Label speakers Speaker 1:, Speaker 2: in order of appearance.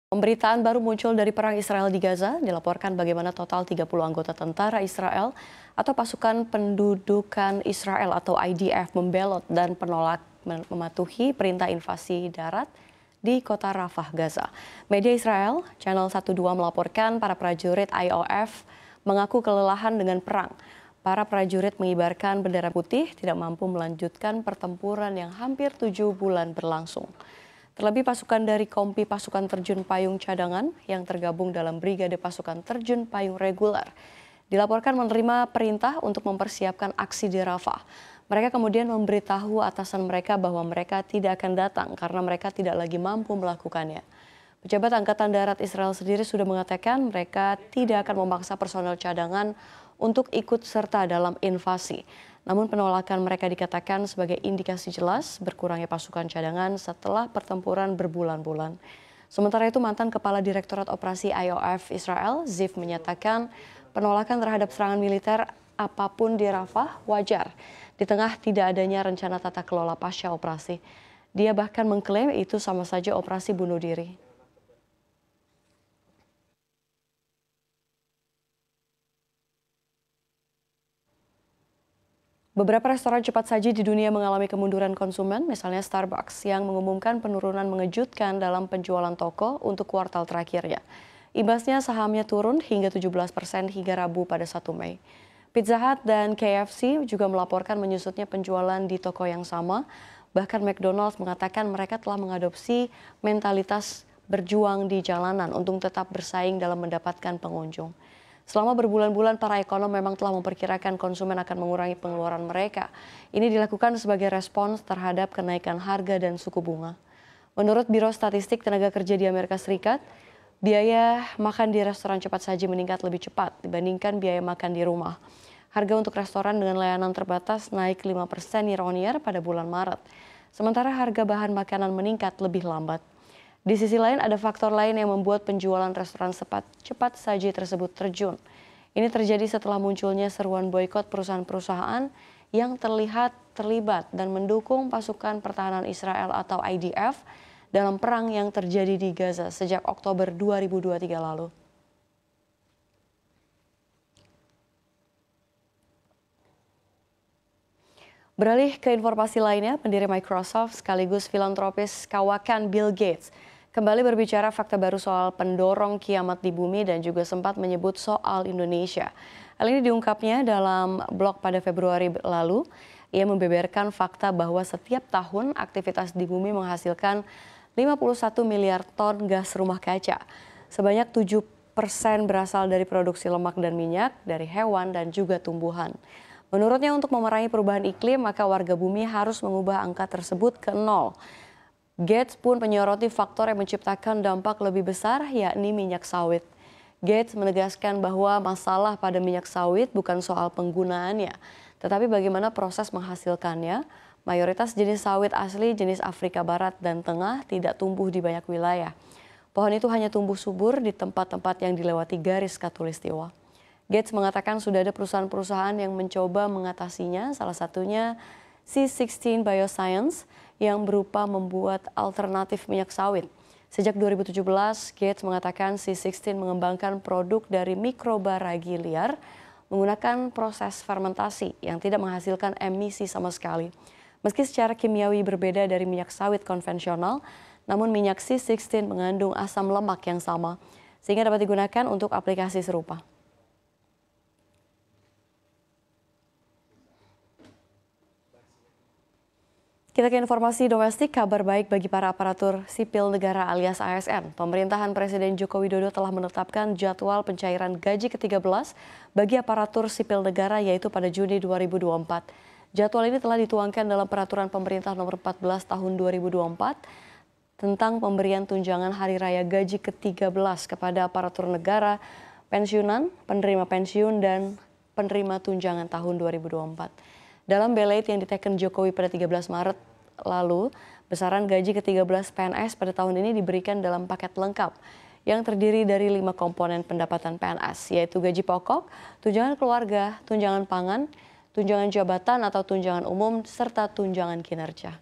Speaker 1: Pemberitaan baru muncul dari perang Israel di Gaza dilaporkan bagaimana total 30 anggota tentara Israel atau pasukan pendudukan Israel atau IDF membelot dan mematuhi perintah invasi darat di kota Rafah, Gaza. Media Israel, Channel 12 melaporkan para prajurit IOF mengaku kelelahan dengan perang. Para prajurit mengibarkan bendera putih tidak mampu melanjutkan pertempuran yang hampir 7 bulan berlangsung. Terlebih pasukan dari Kompi Pasukan Terjun Payung Cadangan yang tergabung dalam Brigade Pasukan Terjun Payung Reguler dilaporkan menerima perintah untuk mempersiapkan aksi di Rafah. Mereka kemudian memberitahu atasan mereka bahwa mereka tidak akan datang karena mereka tidak lagi mampu melakukannya. Pejabat Angkatan Darat Israel sendiri sudah mengatakan mereka tidak akan memaksa personel cadangan untuk ikut serta dalam invasi. Namun penolakan mereka dikatakan sebagai indikasi jelas berkurangnya pasukan cadangan setelah pertempuran berbulan-bulan. Sementara itu mantan Kepala Direktorat Operasi IOF Israel, Ziv menyatakan penolakan terhadap serangan militer apapun di Rafah wajar di tengah tidak adanya rencana tata kelola pasca operasi. Dia bahkan mengklaim itu sama saja operasi bunuh diri. Beberapa restoran cepat saji di dunia mengalami kemunduran konsumen, misalnya Starbucks yang mengumumkan penurunan mengejutkan dalam penjualan toko untuk kuartal terakhirnya. Imbasnya sahamnya turun hingga 17% hingga Rabu pada 1 Mei. Pizza Hut dan KFC juga melaporkan menyusutnya penjualan di toko yang sama. Bahkan McDonald's mengatakan mereka telah mengadopsi mentalitas berjuang di jalanan untuk tetap bersaing dalam mendapatkan pengunjung. Selama berbulan-bulan para ekonom memang telah memperkirakan konsumen akan mengurangi pengeluaran mereka. Ini dilakukan sebagai respons terhadap kenaikan harga dan suku bunga. Menurut Biro Statistik Tenaga Kerja di Amerika Serikat, biaya makan di restoran cepat saji meningkat lebih cepat dibandingkan biaya makan di rumah. Harga untuk restoran dengan layanan terbatas naik 5% year-on-year pada bulan Maret. Sementara harga bahan makanan meningkat lebih lambat. Di sisi lain ada faktor lain yang membuat penjualan restoran cepat saji tersebut terjun. Ini terjadi setelah munculnya seruan boikot perusahaan-perusahaan yang terlihat terlibat dan mendukung pasukan pertahanan Israel atau IDF dalam perang yang terjadi di Gaza sejak Oktober 2023 lalu. Beralih ke informasi lainnya, pendiri Microsoft sekaligus filantropis kawakan Bill Gates kembali berbicara fakta baru soal pendorong kiamat di bumi dan juga sempat menyebut soal Indonesia. Hal ini diungkapnya dalam blog pada Februari lalu. Ia membeberkan fakta bahwa setiap tahun aktivitas di bumi menghasilkan 51 miliar ton gas rumah kaca. Sebanyak 7% berasal dari produksi lemak dan minyak, dari hewan dan juga tumbuhan. Menurutnya untuk memerangi perubahan iklim, maka warga bumi harus mengubah angka tersebut ke 0. Gates pun menyoroti faktor yang menciptakan dampak lebih besar, yakni minyak sawit. Gates menegaskan bahwa masalah pada minyak sawit bukan soal penggunaannya, tetapi bagaimana proses menghasilkannya. Mayoritas jenis sawit asli jenis Afrika Barat dan Tengah tidak tumbuh di banyak wilayah. Pohon itu hanya tumbuh subur di tempat-tempat yang dilewati garis khatulistiwa. Gates mengatakan sudah ada perusahaan-perusahaan yang mencoba mengatasinya, salah satunya C16 Bioscience yang berupa membuat alternatif minyak sawit. Sejak 2017, Gates mengatakan C16 mengembangkan produk dari mikroba ragi liar menggunakan proses fermentasi yang tidak menghasilkan emisi sama sekali. Meski secara kimiawi berbeda dari minyak sawit konvensional, namun minyak C16 mengandung asam lemak yang sama, sehingga dapat digunakan untuk aplikasi serupa. Kita ke informasi domestik, kabar baik bagi para aparatur sipil negara alias ASN. Pemerintahan Presiden Joko Widodo telah menetapkan jadwal pencairan gaji ke-13 bagi aparatur sipil negara yaitu pada Juni 2024. Jadwal ini telah dituangkan dalam Peraturan Pemerintah Nomor 14 Tahun 2024 tentang pemberian tunjangan Hari Raya Gaji ke-13 kepada aparatur negara, pensiunan, penerima pensiun, dan penerima tunjangan tahun 2024. Dalam belait yang diteken Jokowi pada 13 Maret lalu, besaran gaji ke-13 PNS pada tahun ini diberikan dalam paket lengkap yang terdiri dari 5 komponen pendapatan PNS, yaitu gaji pokok, tunjangan keluarga, tunjangan pangan, tunjangan jabatan atau tunjangan umum, serta tunjangan kinerja.